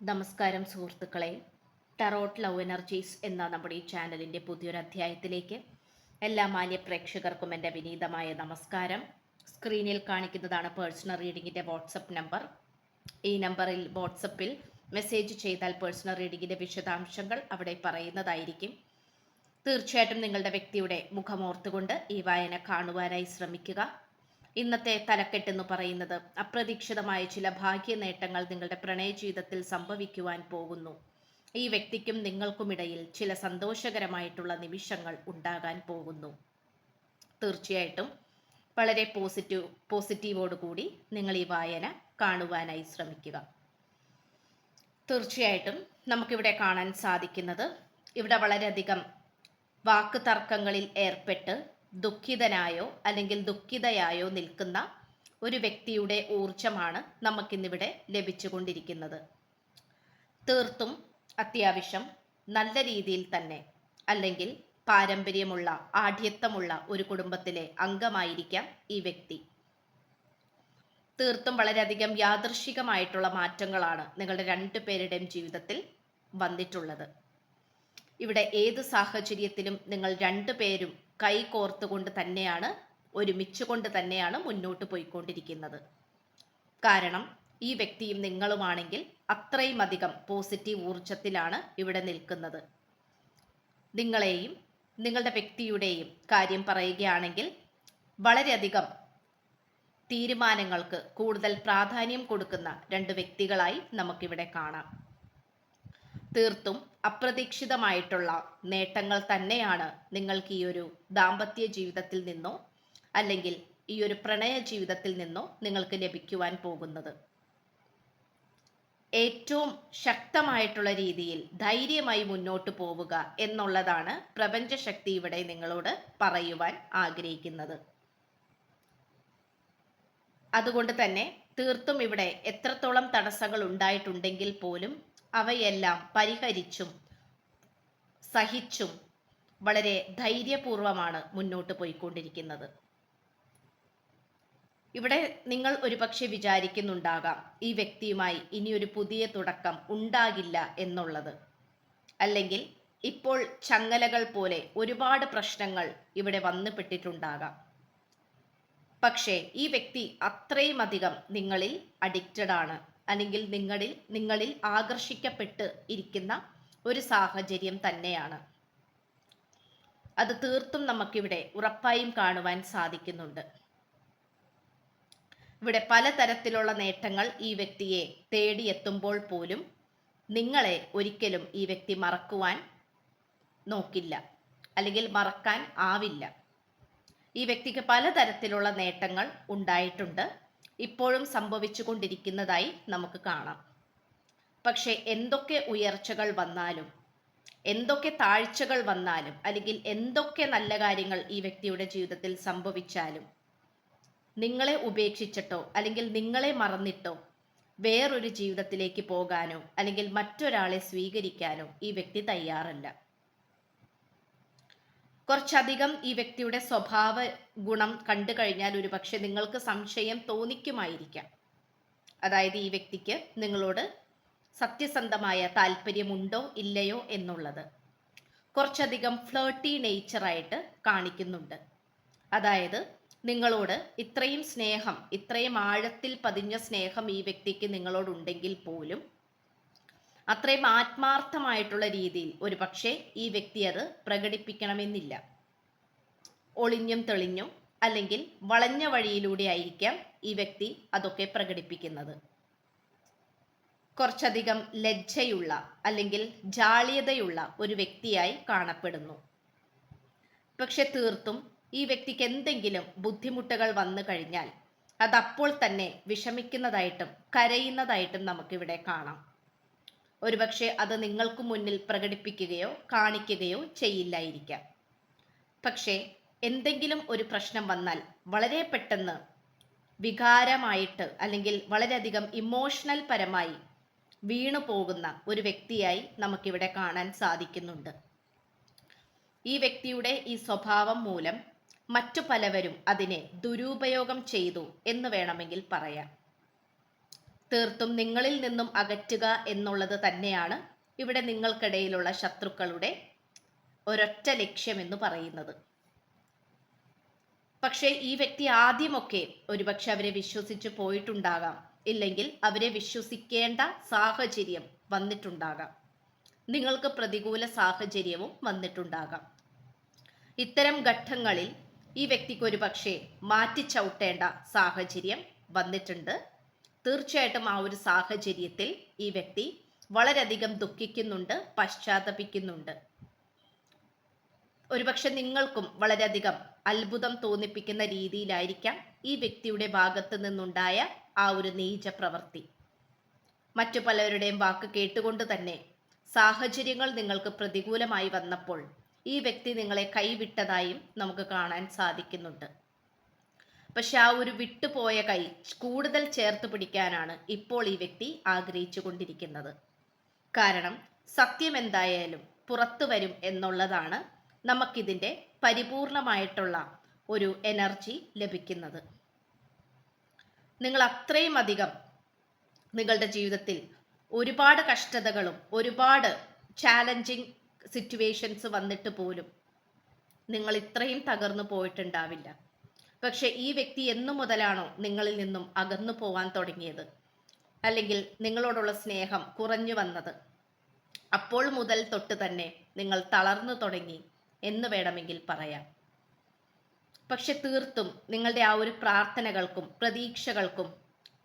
നമസ്കാരം സുഹൃത്തുക്കളെ. Tarot love energies എന്ന നമ്മുടെ ഈ ചാനലിൻ്റെ പുതിയൊരു അധ്യായത്തിലേക്ക് എല്ലാ മാന്യ പ്രേക്ഷകർക്കും എൻ്റെ വിനീതമായ നമസ്കാരം. സ്ക്രീനിൽ കാണിക്കുന്നതാണ് പേഴ്സണൽ റീഡിങ്ങിൻ്റെ വാട്സപ്പ് നമ്പർ. ഈ നമ്പറിൽ വാട്സപ്പിൽ മെസ്സേജ് ചെയ്താൽ പേഴ്സണൽ റീഡിങ്ങിൻ്റെ വിശദാംശങ്ങൾ അവിടെ പറയുന്നതായിരിക്കും. തീർച്ചയായിട്ടും നിങ്ങളുടെ വ്യക്തിയുടെ മുഖമോർത്തുകൊണ്ട് ഈ വായന കാണുവാനായി ശ്രമിക്കുക. ഇന്നത്തെ തലക്കെട്ടെന്ന് പറയുന്നത് അപ്രതീക്ഷിതമായ ചില ഭാഗ്യ നേട്ടങ്ങൾ നിങ്ങളുടെ പ്രണയ ജീവിതത്തിൽ സംഭവിക്കുവാൻ പോകുന്നു. ഈ വ്യക്തിക്കും നിങ്ങൾക്കുമിടയിൽ ചില സന്തോഷകരമായിട്ടുള്ള നിമിഷങ്ങൾ ഉണ്ടാകാൻ പോകുന്നു. തീർച്ചയായിട്ടും വളരെ പോസിറ്റീവോടുകൂടി നിങ്ങൾ ഈ വായന കാണുവാനായി ശ്രമിക്കുക. തീർച്ചയായിട്ടും നമുക്കിവിടെ കാണാൻ സാധിക്കുന്നത്, ഇവിടെ വളരെയധികം വാക്ക് തർക്കങ്ങളിൽ ഏർപ്പെട്ട് ദുഃഖിതനായോ അല്ലെങ്കിൽ ദുഃഖിതയായോ നിൽക്കുന്ന ഒരു വ്യക്തിയുടെ ഊർജമാണ് നമുക്കിന്നിവിടെ ലഭിച്ചുകൊണ്ടിരിക്കുന്നത്. തീർത്തും അത്യാവശ്യം നല്ല രീതിയിൽ തന്നെ അല്ലെങ്കിൽ പാരമ്പര്യമുള്ള ആഢ്യത്വമുള്ള ഒരു കുടുംബത്തിലെ അംഗമായിരിക്കാം ഈ വ്യക്തി. തീർത്തും വളരെയധികം യാദൃശ്ചികമായിട്ടുള്ള മാറ്റങ്ങളാണ് നിങ്ങളുടെ രണ്ടുപേരുടെയും ജീവിതത്തിൽ വന്നിട്ടുള്ളത്. ഇവിടെ ഏത് സാഹചര്യത്തിലും നിങ്ങൾ രണ്ടുപേരും കൈ കോർത്തുകൊണ്ട് തന്നെയാണ്, ഒരുമിച്ചുകൊണ്ട് തന്നെയാണ് മുന്നോട്ട് പോയിക്കൊണ്ടിരിക്കുന്നത്. കാരണം ഈ വ്യക്തിയും നിങ്ങളുമാണെങ്കിൽ അത്രയും അധികം പോസിറ്റീവ് ഊർജത്തിലാണ് ഇവിടെ നിൽക്കുന്നത്. നിങ്ങളെയും നിങ്ങളുടെ വ്യക്തിയുടെയും കാര്യം പറയുകയാണെങ്കിൽ വളരെയധികം തീരുമാനങ്ങൾക്ക് കൂടുതൽ പ്രാധാന്യം കൊടുക്കുന്ന രണ്ട് വ്യക്തികളായി നമുക്കിവിടെ കാണാം. തീർത്തും അപ്രതീക്ഷിതമായിട്ടുള്ള നേട്ടങ്ങൾ തന്നെയാണ് നിങ്ങൾക്ക് ഈ ഒരു ദാമ്പത്യ ജീവിതത്തിൽ നിന്നോ അല്ലെങ്കിൽ ഈ ഒരു പ്രണയ ജീവിതത്തിൽ നിന്നോ നിങ്ങൾക്ക് ലഭിക്കുവാൻ പോകുന്നത്. ഏറ്റവും ശക്തമായിട്ടുള്ള രീതിയിൽ ധൈര്യമായി മുന്നോട്ട് പോവുക എന്നുള്ളതാണ് പ്രപഞ്ചശക്തി ഇവിടെ നിങ്ങളോട് പറയുവാൻ ആഗ്രഹിക്കുന്നത്. അതുകൊണ്ട് തന്നെ തീർത്തും ഇവിടെ എത്രത്തോളം തടസ്സങ്ങൾ ഉണ്ടായിട്ടുണ്ടെങ്കിൽ പോലും അവയെല്ലാം പരിഹരിച്ചും സഹിച്ചും വളരെ ധൈര്യപൂർവമാണ് മുന്നോട്ട് പോയിക്കൊണ്ടിരിക്കുന്നത്. ഇവിടെ നിങ്ങൾ ഒരുപക്ഷെ വിചാരിക്കുന്നുണ്ടാകാം ഈ വ്യക്തിയുമായി ഇനിയൊരു പുതിയ തുടക്കം ഉണ്ടാകില്ല എന്നുള്ളത്. അല്ലെങ്കിൽ ഇപ്പോൾ ചങ്ങലകൾ പോലെ ഒരുപാട് പ്രശ്നങ്ങൾ ഇവിടെ വന്നുപെട്ടിട്ടുണ്ടാകാം. പക്ഷേ ഈ വ്യക്തി അത്രയും അധികം നിങ്ങളിൽ അഡിക്റ്റഡ് ആണ്, അല്ലെങ്കിൽ നിങ്ങളിൽ ആകർഷിക്കപ്പെട്ട് ഇരിക്കുന്ന ഒരു സാഹചര്യം തന്നെയാണ്. അത് തീർത്തും നമുക്കിവിടെ ഉറപ്പായും കാണുവാൻ സാധിക്കുന്നുണ്ട്. ഇവിടെ പലതരത്തിലുള്ള നേട്ടങ്ങൾ ഈ വ്യക്തിയെ തേടിയെത്തുമ്പോൾ പോലും നിങ്ങളെ ഒരിക്കലും ഈ വ്യക്തി മറക്കുവാൻ നോക്കില്ല, അല്ലെങ്കിൽ മറക്കാൻ ആവില്ല. ഈ വ്യക്തിക്ക് പലതരത്തിലുള്ള നേട്ടങ്ങൾ ഉണ്ടായിട്ടുണ്ട്, ഇപ്പോഴും സംഭവിച്ചു കൊണ്ടിരിക്കുന്നതായി നമുക്ക് കാണാം. പക്ഷെ എന്തൊക്കെ ഉയർച്ചകൾ വന്നാലും, എന്തൊക്കെ താഴ്ചകൾ വന്നാലും, അല്ലെങ്കിൽ എന്തൊക്കെ നല്ല കാര്യങ്ങൾ ഈ വ്യക്തിയുടെ ജീവിതത്തിൽ സംഭവിച്ചാലും നിങ്ങളെ ഉപേക്ഷിച്ചിട്ടോ അല്ലെങ്കിൽ നിങ്ങളെ മറന്നിട്ടോ വേറൊരു ജീവിതത്തിലേക്ക് പോകാനോ അല്ലെങ്കിൽ മറ്റൊരാളെ സ്വീകരിക്കാനോ ഈ വ്യക്തി തയ്യാറല്ല. കുറച്ചധികം ഈ വ്യക്തിയുടെ സ്വഭാവ ഗുണം കണ്ടു കഴിഞ്ഞാൽ ഒരുപക്ഷെ നിങ്ങൾക്ക് സംശയം തോന്നിക്കുമായിരിക്കാം. അതായത് ഈ വ്യക്തിക്ക് നിങ്ങളോട് സത്യസന്ധമായ താല്പര്യമുണ്ടോ ഇല്ലയോ എന്നുള്ളത്. കുറച്ചധികം ഫ്ലേർട്ടി നേച്ചറായിട്ട് കാണിക്കുന്നുണ്ട്. അതായത് നിങ്ങളോട് ഇത്രയും സ്നേഹം, ഇത്രയും ആഴത്തിൽ പതിഞ്ഞ സ്നേഹം ഈ വ്യക്തിക്ക് നിങ്ങളോടുണ്ടെങ്കിൽ പോലും അത്രയും ആത്മാർത്ഥമായിട്ടുള്ള രീതിയിൽ ഒരു പക്ഷേ ഈ വ്യക്തി അത് പ്രകടിപ്പിക്കണമെന്നില്ല. ഒളിഞ്ഞും തെളിഞ്ഞും അല്ലെങ്കിൽ വളഞ്ഞ വഴിയിലൂടെ ആയിരിക്കാം ഈ വ്യക്തി അതൊക്കെ പ്രകടിപ്പിക്കുന്നത്. കുറച്ചധികം ലജ്ജയുള്ള അല്ലെങ്കിൽ ജാള്യതയുള്ള ഒരു വ്യക്തിയായി കാണപ്പെടുന്നു. പക്ഷെ തീർത്തും ഈ വ്യക്തിക്ക് എന്തെങ്കിലും ബുദ്ധിമുട്ടുകൾ വന്നു കഴിഞ്ഞാൽ അതപ്പോൾ തന്നെ വിഷമിക്കുന്നതായിട്ടും കരയുന്നതായിട്ടും നമുക്കിവിടെ കാണാം. ഒരുപക്ഷെ അത് നിങ്ങൾക്ക് മുന്നിൽ പ്രകടിപ്പിക്കുകയോ കാണിക്കുകയോ ചെയ്യില്ലായിരിക്കാം. പക്ഷേ എന്തെങ്കിലും ഒരു പ്രശ്നം വന്നാൽ വളരെ പെട്ടെന്ന് വികാരമായിട്ട് അല്ലെങ്കിൽ വളരെയധികം ഇമോഷണൽ പരമായി വീണു പോകുന്ന ഒരു വ്യക്തിയായി നമുക്കിവിടെ കാണാൻ സാധിക്കുന്നുണ്ട്. ഈ വ്യക്തിയുടെ ഈ സ്വഭാവം മൂലം മറ്റു പലവരും അതിനെ ദുരുപയോഗം ചെയ്തു എന്ന് വേണമെങ്കിൽ പറയാം. തീർത്തും നിങ്ങളിൽ നിന്നും അകറ്റുക എന്നുള്ളത് തന്നെയാണ് ഇവിടെ നിങ്ങൾക്കിടയിലുള്ള ശത്രുക്കളുടെ ഒരൊറ്റ ലക്ഷ്യമെന്ന് പറയുന്നത്. പക്ഷേ ഈ വ്യക്തി ആദ്യമൊക്കെ ഒരുപക്ഷെ അവരെ വിശ്വസിച്ച് പോയിട്ടുണ്ടാകാം, ഇല്ലെങ്കിൽ അവരെ വിശ്വസിക്കേണ്ട സാഹചര്യം വന്നിട്ടുണ്ടാകാം, നിങ്ങൾക്ക് പ്രതികൂല സാഹചര്യവും വന്നിട്ടുണ്ടാകാം. ഇത്തരം ഘട്ടങ്ങളിൽ ഈ വ്യക്തിക്ക് ഒരുപക്ഷെ മാറ്റിച്ചവിട്ടേണ്ട സാഹചര്യം വന്നിട്ടുണ്ട്. തീർച്ചയായിട്ടും ആ ഒരു സാഹചര്യത്തിൽ ഈ വ്യക്തി വളരെയധികം ദുഃഖിക്കുന്നുണ്ട്, പശ്ചാത്തപിക്കുന്നുണ്ട്. ഒരുപക്ഷെ നിങ്ങൾക്കും വളരെയധികം അത്ഭുതം തോന്നിപ്പിക്കുന്ന രീതിയിലായിരിക്കാം ഈ വ്യക്തിയുടെ ഭാഗത്ത് നിന്നുണ്ടായ ആ ഒരു നീച പ്രവൃത്തി. മറ്റു പലരുടെയും വാക്ക് കേട്ടുകൊണ്ട് തന്നെ സാഹചര്യങ്ങൾ നിങ്ങൾക്ക് പ്രതികൂലമായി വന്നപ്പോൾ ഈ വ്യക്തി നിങ്ങളെ കൈവിട്ടതായും നമുക്ക് കാണാൻ സാധിക്കുന്നുണ്ട്. പക്ഷെ ആ ഒരു വിട്ടുപോയ കൈ കൂടുതൽ ചേർത്ത് പിടിക്കാനാണ് ഇപ്പോൾ ഈ വ്യക്തി ആഗ്രഹിച്ചു കൊണ്ടിരിക്കുന്നത്. കാരണം സത്യം എന്തായാലും പുറത്തു വരും എന്നുള്ളതാണ് നമുക്കിതിൻ്റെ പരിപൂർണമായിട്ടുള്ള ഒരു എനർജി ലഭിക്കുന്നത്. നിങ്ങൾ അത്രയും അധികം നിങ്ങളുടെ ജീവിതത്തിൽ ഒരുപാട് കഷ്ടതകളും ഒരുപാട് ചാലഞ്ചിങ് സിറ്റുവേഷൻസ് വന്നിട്ട് പോലും നിങ്ങൾ ഇത്രയും തകർന്നു പോയിട്ടുണ്ടാവില്ല. പക്ഷെ ഈ വ്യക്തി എന്നു മുതലാണോ നിങ്ങളിൽ നിന്നും അകന്നു പോവാൻ തുടങ്ങിയത്, അല്ലെങ്കിൽ നിങ്ങളോടുള്ള സ്നേഹം കുറഞ്ഞു വന്നത്, അപ്പോൾ മുതൽ തൊട്ട് തന്നെ നിങ്ങൾ തളർന്നു തുടങ്ങി എന്ന് വേണമെങ്കിൽ പറയാം. പക്ഷെ തീർത്തും നിങ്ങളുടെ ആ ഒരു പ്രാർത്ഥനകൾക്കും പ്രതീക്ഷകൾക്കും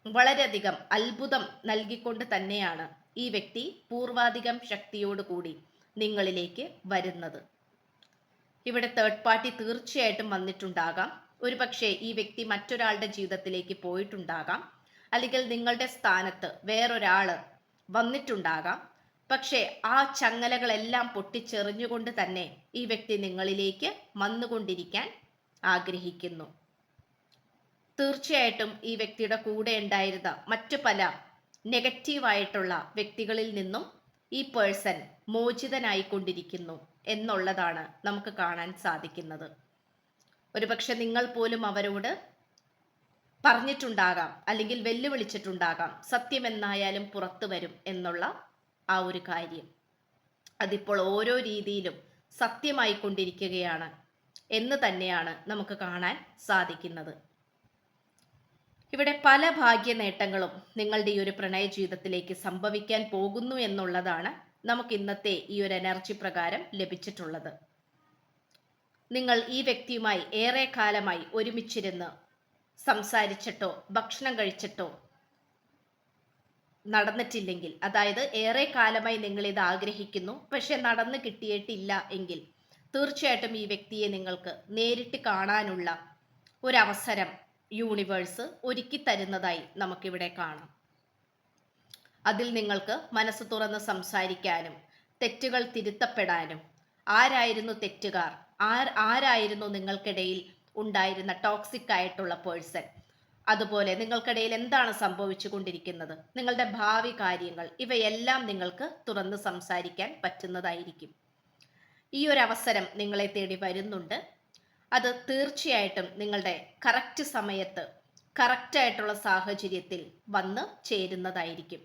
വളരെയധികം അത്ഭുതം നൽകിക്കൊണ്ട് തന്നെയാണ് ഈ വ്യക്തി പൂർവാധികം ശക്തിയോടുകൂടി നിങ്ങളിലേക്ക് വരുന്നത്. ഇവിടെ തേർഡ് പാർട്ടി തീർച്ചയായിട്ടും വന്നിട്ടുണ്ടാകാം. ഒരുപക്ഷെ ഈ വ്യക്തി മറ്റൊരാളുടെ ജീവിതത്തിലേക്ക് പോയിട്ടുണ്ടാകാം, അല്ലെങ്കിൽ നിങ്ങളുടെ സ്ഥാനത്ത് വേറൊരാള് വന്നിട്ടുണ്ടാകാം. പക്ഷേ ആ ചങ്ങലകളെല്ലാം പൊട്ടിച്ചെറിഞ്ഞുകൊണ്ട് തന്നെ ഈ വ്യക്തി നിങ്ങളിലേക്ക് വന്നുകൊണ്ടിരിക്കാൻ ആഗ്രഹിക്കുന്നു. തീർച്ചയായിട്ടും ഈ വ്യക്തിയുടെ കൂടെ ഉണ്ടായിരുന്ന മറ്റു പല നെഗറ്റീവായിട്ടുള്ള വ്യക്തികളിൽ നിന്നും ഈ പേഴ്സൺ മോചിതനായിക്കൊണ്ടിരിക്കുന്നു എന്നുള്ളതാണ് നമുക്ക് കാണാൻ സാധിക്കുന്നത്. ഒരുപക്ഷെ നിങ്ങൾ പോലും അവരോട് പറഞ്ഞിട്ടുണ്ടാകാം, അല്ലെങ്കിൽ വെല്ലുവിളിച്ചിട്ടുണ്ടാകാം, സത്യം എന്നായാലും പുറത്തു വരും എന്നുള്ള ആ ഒരു കാര്യം. അതിപ്പോൾ ഓരോ രീതിയിലും സത്യമായി കൊണ്ടിരിക്കുകയാണ് എന്ന് തന്നെയാണ് നമുക്ക് കാണാൻ സാധിക്കുന്നത്. ഇവിടെ പല ഭാഗ്യ നേട്ടങ്ങളും നിങ്ങളുടെ ഈ ഒരു പ്രണയ ജീവിതത്തിലേക്ക് സംഭവിക്കാൻ പോകുന്നു എന്നുള്ളതാണ് നമുക്ക് ഇന്നത്തെ ഈ ഒരു എനർജി പ്രകാരം ലഭിച്ചിട്ടുള്ളത്. നിങ്ങൾ ഈ വ്യക്തിയുമായി ഏറെ കാലമായി ഒരുമിച്ചിരുന്ന് സംസാരിച്ചിട്ടോ ഭക്ഷണം കഴിച്ചിട്ടോ നടന്നിട്ടില്ലെങ്കിൽ, അതായത് ഏറെ കാലമായി നിങ്ങൾ ഇത് ആഗ്രഹിക്കുന്നു പക്ഷെ നടന്നു കിട്ടിയിട്ടില്ല എങ്കിൽ, തീർച്ചയായിട്ടും ഈ വ്യക്തിയെ നിങ്ങൾക്ക് നേരിട്ട് കാണാനുള്ള ഒരവസരം യൂണിവേഴ്സ് ഒരുക്കി തരുന്നതായി നമുക്കിവിടെ കാണാം. അതിൽ നിങ്ങൾക്ക് മനസ്സ് തുറന്ന് സംസാരിക്കാനും തെറ്റുകൾ തിരുത്തപ്പെടാനും, ആരായിരുന്നു തെറ്റുകാർ, ആരായിരുന്നു നിങ്ങൾക്കിടയിൽ ഉണ്ടായിരുന്ന ടോക്സിക് ആയിട്ടുള്ള പേഴ്സൺ, അതുപോലെ നിങ്ങൾക്കിടയിൽ എന്താണ് സംഭവിച്ചു കൊണ്ടിരിക്കുന്നത്, നിങ്ങളുടെ ഭാവി കാര്യങ്ങൾ, ഇവയെല്ലാം നിങ്ങൾക്ക് തുറന്ന് സംസാരിക്കാൻ പറ്റുന്നതായിരിക്കും. ഈ ഒരു അവസരം നിങ്ങളെ തേടി വരുന്നുണ്ട്. അത് തീർച്ചയായിട്ടും നിങ്ങളുടെ കറക്റ്റ് സമയത്ത് കറക്റ്റായിട്ടുള്ള സാഹചര്യത്തിൽ വന്ന് ചേരുന്നതായിരിക്കും.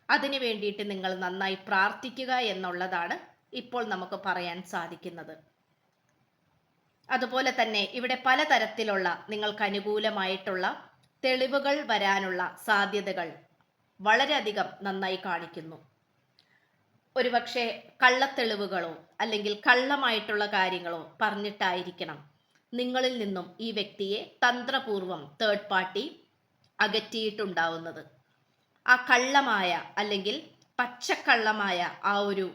അതിനു വേണ്ടിയിട്ട് നിങ്ങൾ നന്നായി പ്രാർത്ഥിക്കുക എന്നുള്ളതാണ് ഇപ്പോൾ നമുക്ക് പറയാൻ സാധിക്കുന്നത്. അതുപോലെ തന്നെ ഇവിടെ പലതരത്തിലുള്ള നിങ്ങൾക്ക് അനുകൂലമായിട്ടുള്ള തെളിവുകൾ വരാനുള്ള സാധ്യതകൾ വളരെയധികം നന്നായി കാണിക്കുന്നു. ഒരുപക്ഷെ കള്ളത്തെളിവുകളോ അല്ലെങ്കിൽ കള്ളമായിട്ടുള്ള കാര്യങ്ങളോ പറഞ്ഞിട്ടായിരിക്കണം നിങ്ങളിൽ നിന്നും ഈ വ്യക്തിയെ തന്ത്രപൂർവം തേർഡ് പാർട്ടി അകറ്റിയിട്ടുണ്ടാവുന്നത്. ആ കള്ളമായ അല്ലെങ്കിൽ പച്ചക്കള്ളമായ ആ ഒരു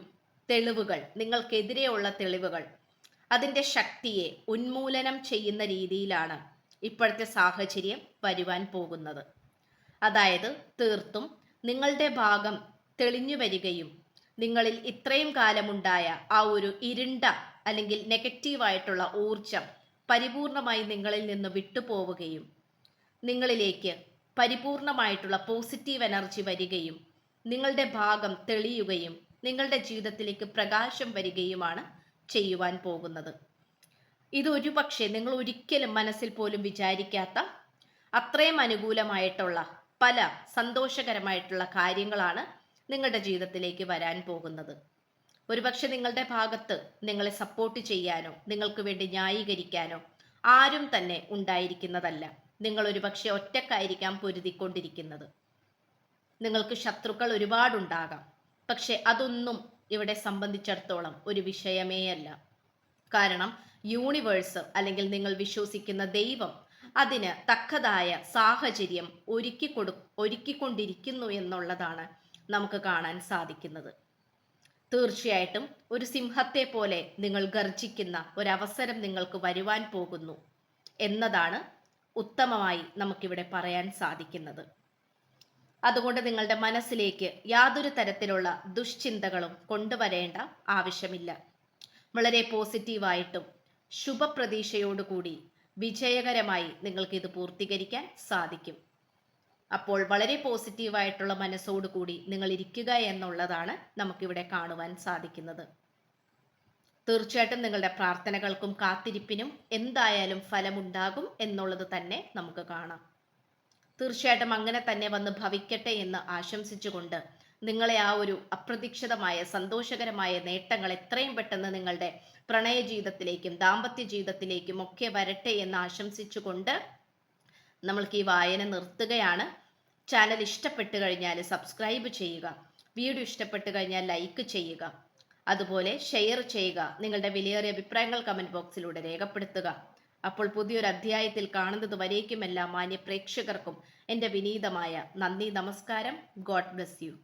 തെളിവുകൾ, നിങ്ങൾക്കെതിരെയുള്ള തെളിവുകൾ, അതിൻ്റെ ശക്തിയെ ഉന്മൂലനം ചെയ്യുന്ന രീതിയിലാണ് ഇപ്പോഴത്തെ സാഹചര്യം വരുവാൻ പോകുന്നത്. അതായത് തീർത്തും നിങ്ങളുടെ ഭാഗം തെളിഞ്ഞു വരികയും നിങ്ങളിൽ ഇത്രയും കാലമുണ്ടായ ആ ഒരു ഇരുണ്ട അല്ലെങ്കിൽ നെഗറ്റീവായിട്ടുള്ള ഊർജം പരിപൂർണമായി നിങ്ങളിൽ നിന്ന് വിട്ടുപോവുകയും നിങ്ങളിലേക്ക് പരിപൂർണമായിട്ടുള്ള പോസിറ്റീവ് എനർജി വരികയും നിങ്ങളുടെ ഭാഗം തെളിയുകയും നിങ്ങളുടെ ജീവിതത്തിലേക്ക് പ്രകാശം വരികയുമാണ് ചെയ്യുവാൻ പോകുന്നത്. ഇതൊരു പക്ഷേ നിങ്ങൾ ഒരിക്കലും മനസ്സിൽ പോലും വിചാരിക്കാത്ത അത്രയും അനുകൂലമായിട്ടുള്ള പല സന്തോഷകരമായിട്ടുള്ള കാര്യങ്ങളാണ് നിങ്ങളുടെ ജീവിതത്തിലേക്ക് വരാൻ പോകുന്നത്. ഒരുപക്ഷെ നിങ്ങളുടെ ഭാഗത്ത് നിങ്ങളെ സപ്പോർട്ട് ചെയ്യാനോ നിങ്ങൾക്ക് വേണ്ടി ന്യായീകരിക്കാനോ ആരും തന്നെ ഉണ്ടായിരിക്കുന്നതല്ല. നിങ്ങൾ ഒരുപക്ഷെ ഒറ്റക്കായിരിക്കാം പൊരുതിക്കൊണ്ടിരിക്കുന്നത്. നിങ്ങൾക്ക് ശത്രുക്കൾ ഒരുപാടുണ്ടാകാം. പക്ഷെ അതൊന്നും ഇവിടെ സംബന്ധിച്ചിടത്തോളം ഒരു വിഷയമേ അല്ല. കാരണം യൂണിവേഴ്സ് അല്ലെങ്കിൽ നിങ്ങൾ വിശ്വസിക്കുന്ന ദൈവം അതിന് തക്കതായ സാഹചര്യം ഒരുക്കിക്കൊണ്ടിരിക്കുന്നു എന്നുള്ളതാണ് നമുക്ക് കാണാൻ സാധിക്കുന്നത്. തീർച്ചയായിട്ടും ഒരു സിംഹത്തെ പോലെ നിങ്ങൾ ഗർജിക്കുന്ന ഒരവസരം നിങ്ങൾക്ക് വരുവാൻ പോകുന്നു എന്നതാണ് ഉത്തമമായി നമുക്കിവിടെ പറയാൻ സാധിക്കുന്നത്. അതുകൊണ്ട് നിങ്ങളുടെ മനസ്സിലേക്ക് യാതൊരു തരത്തിലുള്ള ദുശ്ചിന്തകളും കൊണ്ടുവരേണ്ട ആവശ്യമില്ല. വളരെ പോസിറ്റീവായിട്ടും ശുഭപ്രതീക്ഷയോടുകൂടി വിജയകരമായി നിങ്ങൾക്ക് ഇത് പൂർത്തീകരിക്കാൻ സാധിക്കും. അപ്പോൾ വളരെ പോസിറ്റീവായിട്ടുള്ള മനസ്സോടുകൂടി നിങ്ങൾ ഇരിക്കുക എന്നുള്ളതാണ് നമുക്കിവിടെ കാണുവാൻ സാധിക്കുന്നത്. തീർച്ചയായിട്ടും നിങ്ങളുടെ പ്രാർത്ഥനകൾക്കും കാത്തിരിപ്പിനും എന്തായാലും ഫലമുണ്ടാകും എന്നുള്ളത് തന്നെ നമുക്ക് കാണാം. തീർച്ചയായിട്ടും അങ്ങനെ തന്നെ വന്ന് ഭവിക്കട്ടെ എന്ന് ആശംസിച്ചുകൊണ്ട് നിങ്ങളെ ആ ഒരു അപ്രതീക്ഷിതമായ സന്തോഷകരമായ നേട്ടങ്ങൾ എത്രയും പെട്ടെന്ന് നിങ്ങളുടെ പ്രണയ ജീവിതത്തിലേക്കും ദാമ്പത്യ ജീവിതത്തിലേക്കും ഒക്കെ വരട്ടെ എന്ന് ആശംസിച്ചുകൊണ്ട് നമ്മൾക്ക് ഈ വായന നിർത്തുകയാണ്. ചാനൽ ഇഷ്ടപ്പെട്ടു കഴിഞ്ഞാൽ സബ്സ്ക്രൈബ് ചെയ്യുക, വീഡിയോ ഇഷ്ടപ്പെട്ടു കഴിഞ്ഞാൽ ലൈക്ക് ചെയ്യുക, അതുപോലെ ഷെയർ ചെയ്യുക. നിങ്ങളുടെ വിലയേറിയ അഭിപ്രായങ്ങൾ കമന്റ് ബോക്സിലൂടെ രേഖപ്പെടുത്തുക. അപ്പോൾ പുതിയൊരു അധ്യായത്തിൽ കാണുന്നത് വരേക്കും എല്ലാ മാന്യ പ്രേക്ഷകർക്കും എൻ്റെ വിനീതമായ നന്ദി, നമസ്കാരം. God bless you.